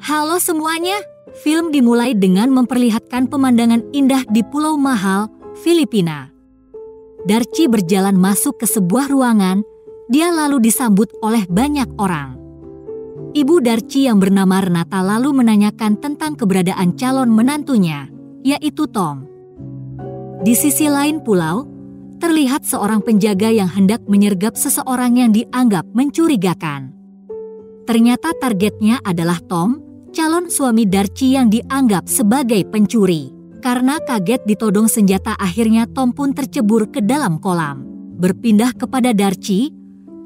Halo semuanya, film dimulai dengan memperlihatkan pemandangan indah di Pulau Mahal, Filipina. Darci berjalan masuk ke sebuah ruangan, dia lalu disambut oleh banyak orang. Ibu Darci yang bernama Renata lalu menanyakan tentang keberadaan calon menantunya, yaitu Tom. Di sisi lain pulau, terlihat seorang penjaga yang hendak menyergap seseorang yang dianggap mencurigakan. Ternyata targetnya adalah Tom, calon suami Darci yang dianggap sebagai pencuri. Karena kaget ditodong senjata, akhirnya Tom pun tercebur ke dalam kolam. Berpindah kepada Darci,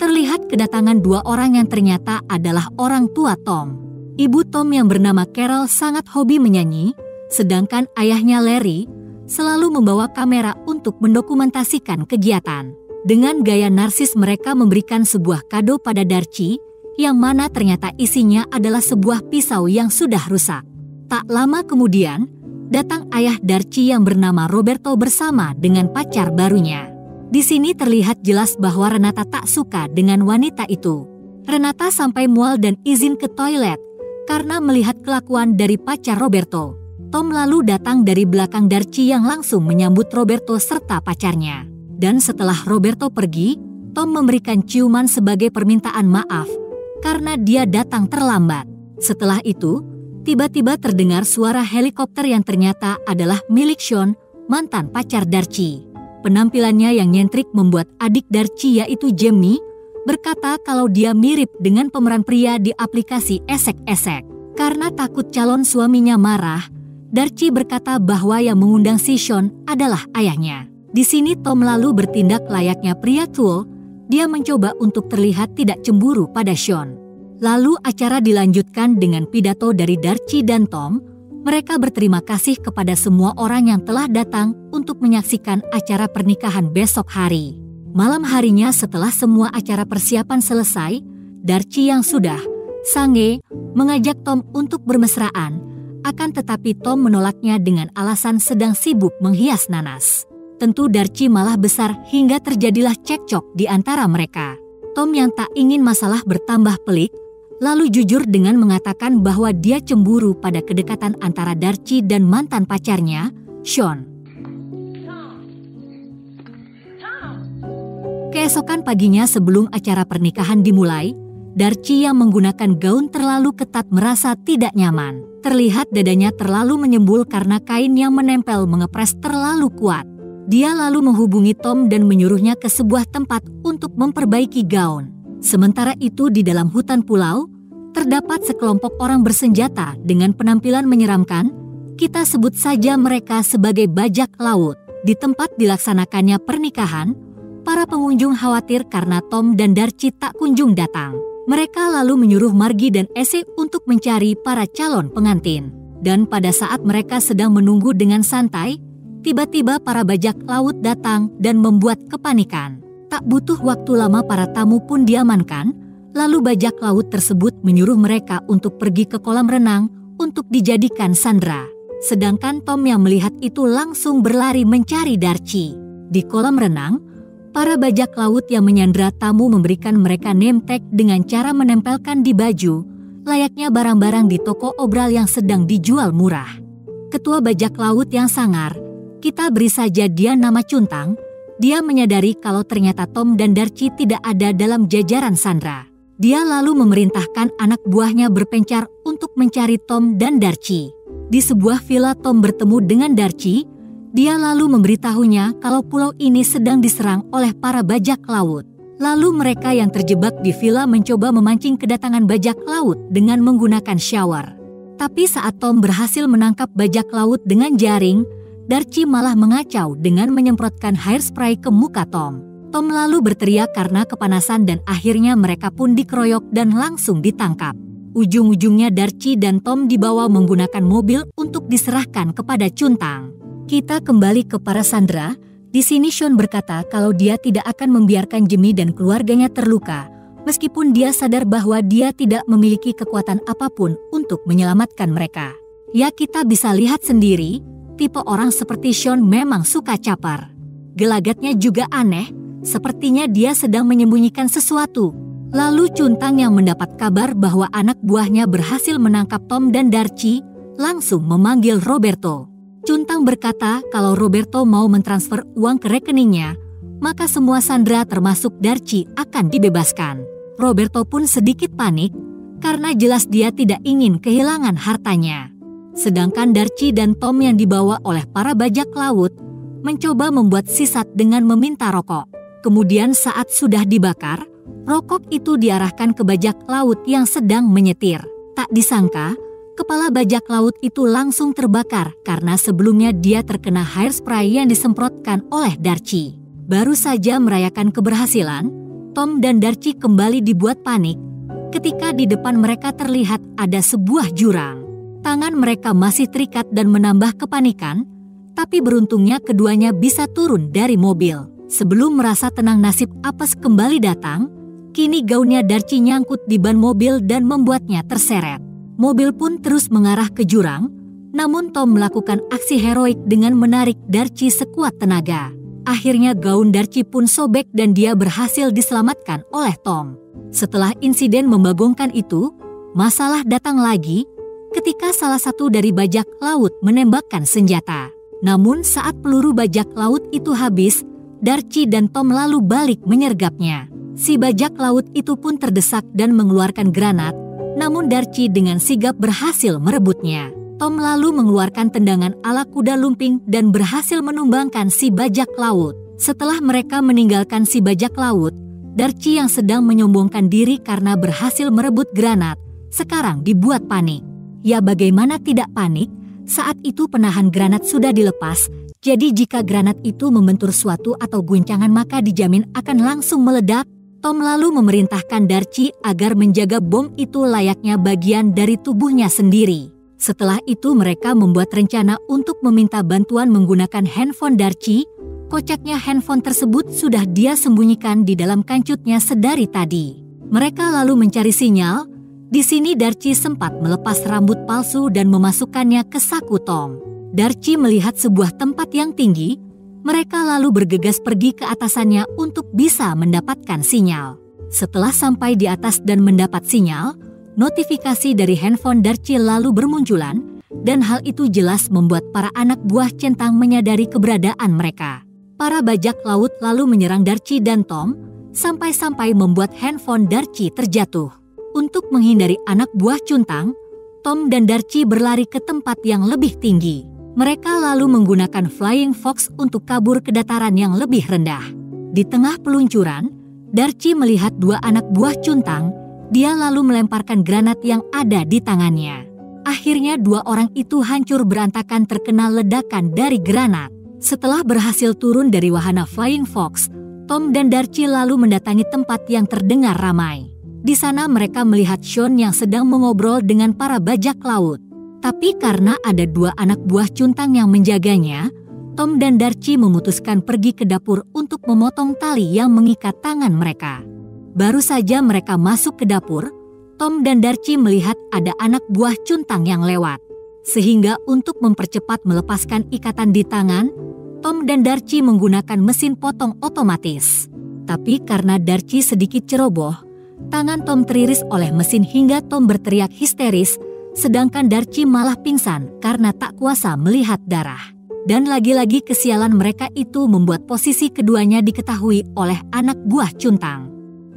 terlihat kedatangan dua orang yang ternyata adalah orang tua Tom. Ibu Tom yang bernama Carol sangat hobi menyanyi, sedangkan ayahnya Larry selalu membawa kamera untuk mendokumentasikan kegiatan. Dengan gaya narsis mereka memberikan sebuah kado pada Darci, yang mana ternyata isinya adalah sebuah pisau yang sudah rusak. Tak lama kemudian, datang ayah Darci yang bernama Roberto bersama dengan pacar barunya. Di sini terlihat jelas bahwa Renata tak suka dengan wanita itu. Renata sampai mual dan izin ke toilet karena melihat kelakuan dari pacar Roberto. Tom lalu datang dari belakang Darci yang langsung menyambut Roberto serta pacarnya. Dan setelah Roberto pergi, Tom memberikan ciuman sebagai permintaan maaf karena dia datang terlambat. Setelah itu, tiba-tiba terdengar suara helikopter yang ternyata adalah milik Sean, mantan pacar Darci. Penampilannya yang nyentrik membuat adik Darci yaitu Jamie berkata kalau dia mirip dengan pemeran pria di aplikasi esek-esek. Karena takut calon suaminya marah, Darci berkata bahwa yang mengundang si Sean adalah ayahnya. Di sini Tom lalu bertindak layaknya pria tua. Dia mencoba untuk terlihat tidak cemburu pada Sean. Lalu acara dilanjutkan dengan pidato dari Darci dan Tom. Mereka berterima kasih kepada semua orang yang telah datang untuk menyaksikan acara pernikahan besok hari. Malam harinya setelah semua acara persiapan selesai, Darci yang sudah sange mengajak Tom untuk bermesraan. Akan tetapi Tom menolaknya dengan alasan sedang sibuk menghias nanas. Tentu Darci malah besar hingga terjadilah cekcok di antara mereka. Tom yang tak ingin masalah bertambah pelik, lalu jujur dengan mengatakan bahwa dia cemburu pada kedekatan antara Darci dan mantan pacarnya, Sean. Keesokan paginya sebelum acara pernikahan dimulai, Darci yang menggunakan gaun terlalu ketat merasa tidak nyaman. Terlihat dadanya terlalu menyembul karena kain yang menempel mengepres terlalu kuat. Dia lalu menghubungi Tom dan menyuruhnya ke sebuah tempat untuk memperbaiki gaun. Sementara itu di dalam hutan pulau, terdapat sekelompok orang bersenjata dengan penampilan menyeramkan. Kita sebut saja mereka sebagai bajak laut. Di tempat dilaksanakannya pernikahan, para pengunjung khawatir karena Tom dan Darci tak kunjung datang. Mereka lalu menyuruh Margie dan Ese untuk mencari para calon pengantin. Dan pada saat mereka sedang menunggu dengan santai, tiba-tiba para bajak laut datang dan membuat kepanikan. Tak butuh waktu lama para tamu pun diamankan, lalu bajak laut tersebut menyuruh mereka untuk pergi ke kolam renang untuk dijadikan sandera. Sedangkan Tom yang melihat itu langsung berlari mencari Darci. Di kolam renang, para bajak laut yang menyandera tamu memberikan mereka name tag dengan cara menempelkan di baju, layaknya barang-barang di toko obral yang sedang dijual murah. Ketua bajak laut yang sangar, kita beri saja dia nama Cuntang. Dia menyadari kalau ternyata Tom dan Darci tidak ada dalam jajaran sandera. Dia lalu memerintahkan anak buahnya berpencar untuk mencari Tom dan Darci. Di sebuah villa Tom bertemu dengan Darci. Dia lalu memberitahunya kalau pulau ini sedang diserang oleh para bajak laut. Lalu mereka yang terjebak di villa mencoba memancing kedatangan bajak laut dengan menggunakan shower. Tapi saat Tom berhasil menangkap bajak laut dengan jaring, Darci malah mengacau dengan menyemprotkan hairspray ke muka Tom. Tom lalu berteriak karena kepanasan dan akhirnya mereka pun dikeroyok dan langsung ditangkap. Ujung-ujungnya Darci dan Tom dibawa menggunakan mobil untuk diserahkan kepada Cuntang. Kita kembali ke para sandera. Di sini Sean berkata kalau dia tidak akan membiarkan Jamie dan keluarganya terluka. meskipun dia sadar bahwa dia tidak memiliki kekuatan apapun untuk menyelamatkan mereka. Ya, kita bisa lihat sendiri, tipe orang seperti Sean memang suka caper. Gelagatnya juga aneh, sepertinya dia sedang menyembunyikan sesuatu. Lalu Chuntang yang mendapat kabar bahwa anak buahnya berhasil menangkap Tom dan Darcy, langsung memanggil Roberto. Chuntang berkata kalau Roberto mau mentransfer uang ke rekeningnya, maka semua sandera termasuk Darcy akan dibebaskan. Roberto pun sedikit panik, karena jelas dia tidak ingin kehilangan hartanya. Sedangkan Darcy dan Tom yang dibawa oleh para bajak laut, mencoba membuat sisat dengan meminta rokok. Kemudian saat sudah dibakar, rokok itu diarahkan ke bajak laut yang sedang menyetir. Tak disangka, kepala bajak laut itu langsung terbakar karena sebelumnya dia terkena hairspray yang disemprotkan oleh Darcy. Baru saja merayakan keberhasilan, Tom dan Darcy kembali dibuat panik ketika di depan mereka terlihat ada sebuah jurang. Tangan mereka masih terikat dan menambah kepanikan, tapi beruntungnya keduanya bisa turun dari mobil. Sebelum merasa tenang nasib apes kembali datang, kini gaunnya Darcy nyangkut di ban mobil dan membuatnya terseret. Mobil pun terus mengarah ke jurang, namun Tom melakukan aksi heroik dengan menarik Darcy sekuat tenaga. Akhirnya gaun Darcy pun sobek dan dia berhasil diselamatkan oleh Tom. Setelah insiden membagongkan itu, masalah datang lagi ketika salah satu dari bajak laut menembakkan senjata. Namun saat peluru bajak laut itu habis, Darcy dan Tom lalu balik menyergapnya. Si bajak laut itu pun terdesak dan mengeluarkan granat, namun Darcy dengan sigap berhasil merebutnya. Tom lalu mengeluarkan tendangan ala kuda lumping dan berhasil menumbangkan si bajak laut. Setelah mereka meninggalkan si bajak laut, Darcy yang sedang menyombongkan diri karena berhasil merebut granat, sekarang dibuat panik. Ya, bagaimana tidak panik? Saat itu penahan granat sudah dilepas, jadi jika granat itu membentur suatu atau guncangan maka dijamin akan langsung meledak. Tom lalu memerintahkan Darcy agar menjaga bom itu layaknya bagian dari tubuhnya sendiri. Setelah itu mereka membuat rencana untuk meminta bantuan menggunakan handphone Darcy. Kocaknya handphone tersebut sudah dia sembunyikan di dalam kancutnya sedari tadi. Mereka lalu mencari sinyal. Di sini Darcy sempat melepas rambut palsu dan memasukkannya ke saku Tom. Darcy melihat sebuah tempat yang tinggi, mereka lalu bergegas pergi ke atasannya untuk bisa mendapatkan sinyal. Setelah sampai di atas dan mendapat sinyal, notifikasi dari handphone Darcy lalu bermunculan, dan hal itu jelas membuat para anak buah centang menyadari keberadaan mereka. Para bajak laut lalu menyerang Darcy dan Tom, sampai-sampai membuat handphone Darcy terjatuh. Untuk menghindari anak buah cuntang, Tom dan Darcy berlari ke tempat yang lebih tinggi. Mereka lalu menggunakan Flying Fox untuk kabur ke dataran yang lebih rendah. Di tengah peluncuran, Darcy melihat dua anak buah cuntang. Dia lalu melemparkan granat yang ada di tangannya. Akhirnya dua orang itu hancur berantakan terkena ledakan dari granat. Setelah berhasil turun dari wahana Flying Fox, Tom dan Darcy lalu mendatangi tempat yang terdengar ramai. Di sana mereka melihat Sean yang sedang mengobrol dengan para bajak laut. Tapi karena ada dua anak buah cuntang yang menjaganya, Tom dan Darcy memutuskan pergi ke dapur untuk memotong tali yang mengikat tangan mereka. Baru saja mereka masuk ke dapur, Tom dan Darcy melihat ada anak buah cuntang yang lewat. Sehingga untuk mempercepat melepaskan ikatan di tangan, Tom dan Darcy menggunakan mesin potong otomatis. Tapi karena Darcy sedikit ceroboh, tangan Tom teriris oleh mesin hingga Tom berteriak histeris, sedangkan Darcy malah pingsan karena tak kuasa melihat darah. Dan lagi-lagi kesialan mereka itu membuat posisi keduanya diketahui oleh anak buah cuntang.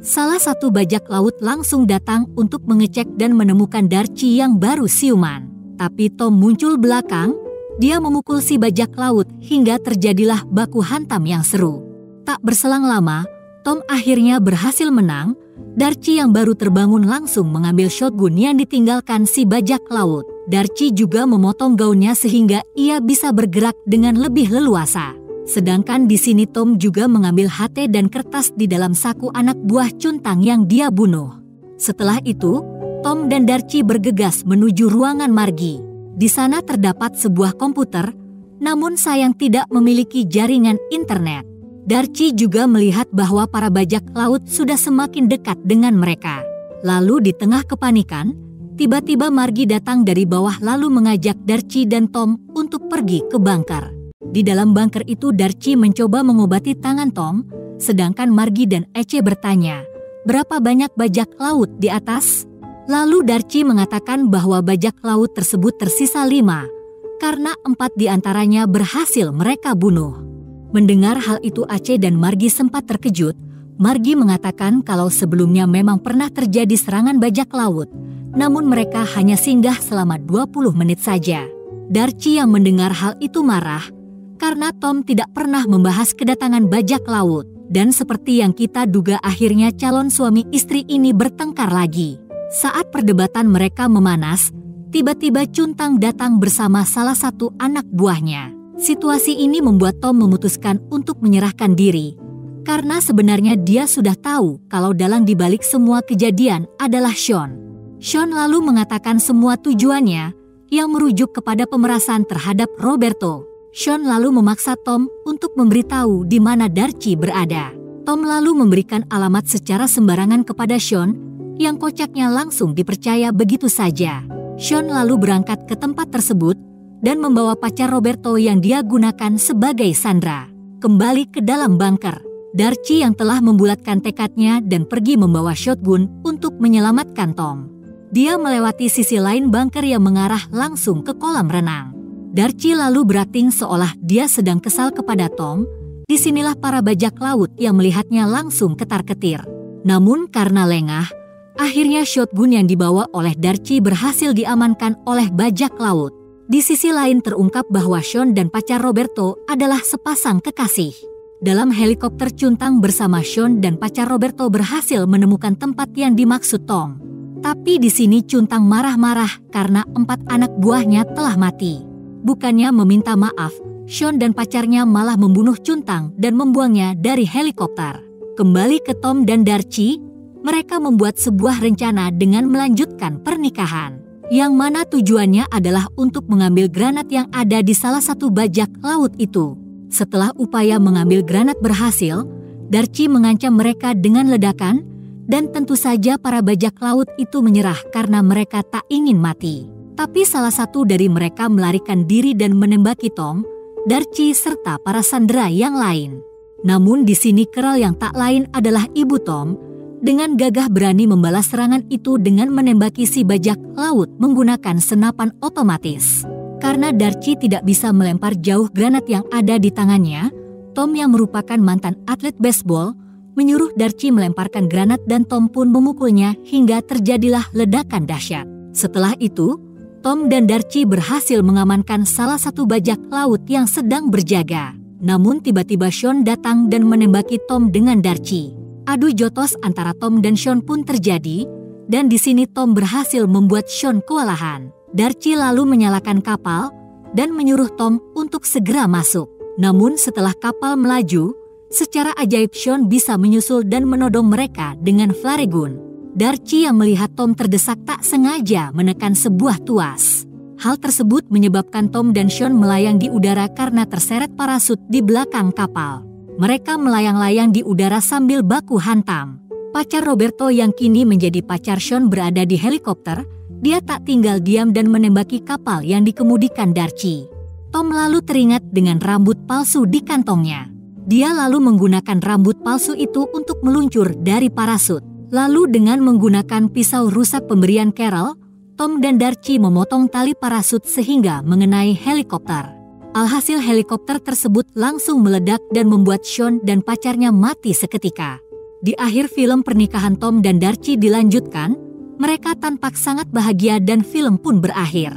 Salah satu bajak laut langsung datang untuk mengecek dan menemukan Darcy yang baru siuman. Tapi Tom muncul belakang, dia memukul si bajak laut hingga terjadilah baku hantam yang seru. Tak berselang lama, Tom akhirnya berhasil menang. Darcy yang baru terbangun langsung mengambil shotgun yang ditinggalkan si bajak laut. Darcy juga memotong gaunnya sehingga ia bisa bergerak dengan lebih leluasa. Sedangkan di sini Tom juga mengambil HT dan kertas di dalam saku anak buah cuntang yang dia bunuh. Setelah itu, Tom dan Darcy bergegas menuju ruangan Margie. Di sana terdapat sebuah komputer, namun sayang tidak memiliki jaringan internet. Darcy juga melihat bahwa para bajak laut sudah semakin dekat dengan mereka. Lalu di tengah kepanikan, tiba-tiba Margie datang dari bawah lalu mengajak Darcy dan Tom untuk pergi ke bunker. Di dalam bunker itu Darcy mencoba mengobati tangan Tom, sedangkan Margie dan Ece bertanya, "Berapa banyak bajak laut di atas?" Lalu Darcy mengatakan bahwa bajak laut tersebut tersisa 5, karena 4 diantaranya berhasil mereka bunuh. Mendengar hal itu Ece dan Margie sempat terkejut. Margie mengatakan kalau sebelumnya memang pernah terjadi serangan bajak laut, namun mereka hanya singgah selama 20 menit saja. Darcy yang mendengar hal itu marah, karena Tom tidak pernah membahas kedatangan bajak laut. Dan seperti yang kita duga akhirnya calon suami istri ini bertengkar lagi. Saat perdebatan mereka memanas, tiba-tiba Cuntang datang bersama salah satu anak buahnya. Situasi ini membuat Tom memutuskan untuk menyerahkan diri, karena sebenarnya dia sudah tahu kalau dalang dibalik semua kejadian adalah Sean. Sean lalu mengatakan semua tujuannya yang merujuk kepada pemerasan terhadap Roberto. Sean lalu memaksa Tom untuk memberitahu di mana Darcy berada. Tom lalu memberikan alamat secara sembarangan kepada Sean, yang kocaknya langsung dipercaya begitu saja. Sean lalu berangkat ke tempat tersebut dan membawa pacar Roberto yang dia gunakan sebagai sandera. Kembali ke dalam bunker, Darcy yang telah membulatkan tekadnya dan pergi membawa shotgun untuk menyelamatkan Tom. Dia melewati sisi lain bunker yang mengarah langsung ke kolam renang. Darcy lalu berakting seolah dia sedang kesal kepada Tom. Disinilah para bajak laut yang melihatnya langsung ketar-ketir. Namun karena lengah, akhirnya shotgun yang dibawa oleh Darcy berhasil diamankan oleh bajak laut. Di sisi lain terungkap bahwa Sean dan pacar Roberto adalah sepasang kekasih. Dalam helikopter Cuntang bersama Sean dan pacar Roberto berhasil menemukan tempat yang dimaksud Tom. Tapi di sini Cuntang marah-marah karena 4 anak buahnya telah mati. Bukannya meminta maaf, Sean dan pacarnya malah membunuh Cuntang dan membuangnya dari helikopter. Kembali ke Tom dan Darcy, mereka membuat sebuah rencana dengan melanjutkan pernikahan, yang mana tujuannya adalah untuk mengambil granat yang ada di salah satu bajak laut itu. Setelah upaya mengambil granat berhasil, Darcy mengancam mereka dengan ledakan, dan tentu saja para bajak laut itu menyerah karena mereka tak ingin mati. Tapi salah satu dari mereka melarikan diri dan menembaki Tom, Darcy serta para sandera yang lain. Namun di sini Carol yang tak lain adalah ibu Tom, dengan gagah berani membalas serangan itu dengan menembaki si bajak laut menggunakan senapan otomatis. Karena Darcy tidak bisa melempar jauh granat yang ada di tangannya, Tom yang merupakan mantan atlet baseball menyuruh Darcy melemparkan granat dan Tom pun memukulnya hingga terjadilah ledakan dahsyat. Setelah itu, Tom dan Darcy berhasil mengamankan salah satu bajak laut yang sedang berjaga. Namun tiba-tiba Sean datang dan menembaki Tom dengan Darcy. Adu jotos antara Tom dan Sean pun terjadi, dan di sini Tom berhasil membuat Sean kewalahan. Darcy lalu menyalakan kapal dan menyuruh Tom untuk segera masuk. Namun setelah kapal melaju, secara ajaib Sean bisa menyusul dan menodong mereka dengan flare gun. Darcy yang melihat Tom terdesak tak sengaja menekan sebuah tuas. Hal tersebut menyebabkan Tom dan Sean melayang di udara karena terseret parasut di belakang kapal. Mereka melayang-layang di udara sambil baku hantam. Pacar Roberto yang kini menjadi pacar Sean berada di helikopter. Dia tak tinggal diam dan menembaki kapal yang dikemudikan Darcy. Tom lalu teringat dengan rambut palsu di kantongnya. Dia lalu menggunakan rambut palsu itu untuk meluncur dari parasut. Lalu dengan menggunakan pisau rusak pemberian Carol, Tom dan Darcy memotong tali parasut sehingga mengenai helikopter. Alhasil helikopter tersebut langsung meledak dan membuat Sean dan pacarnya mati seketika. Di akhir film pernikahan Tom dan Darcy dilanjutkan, mereka tampak sangat bahagia dan film pun berakhir.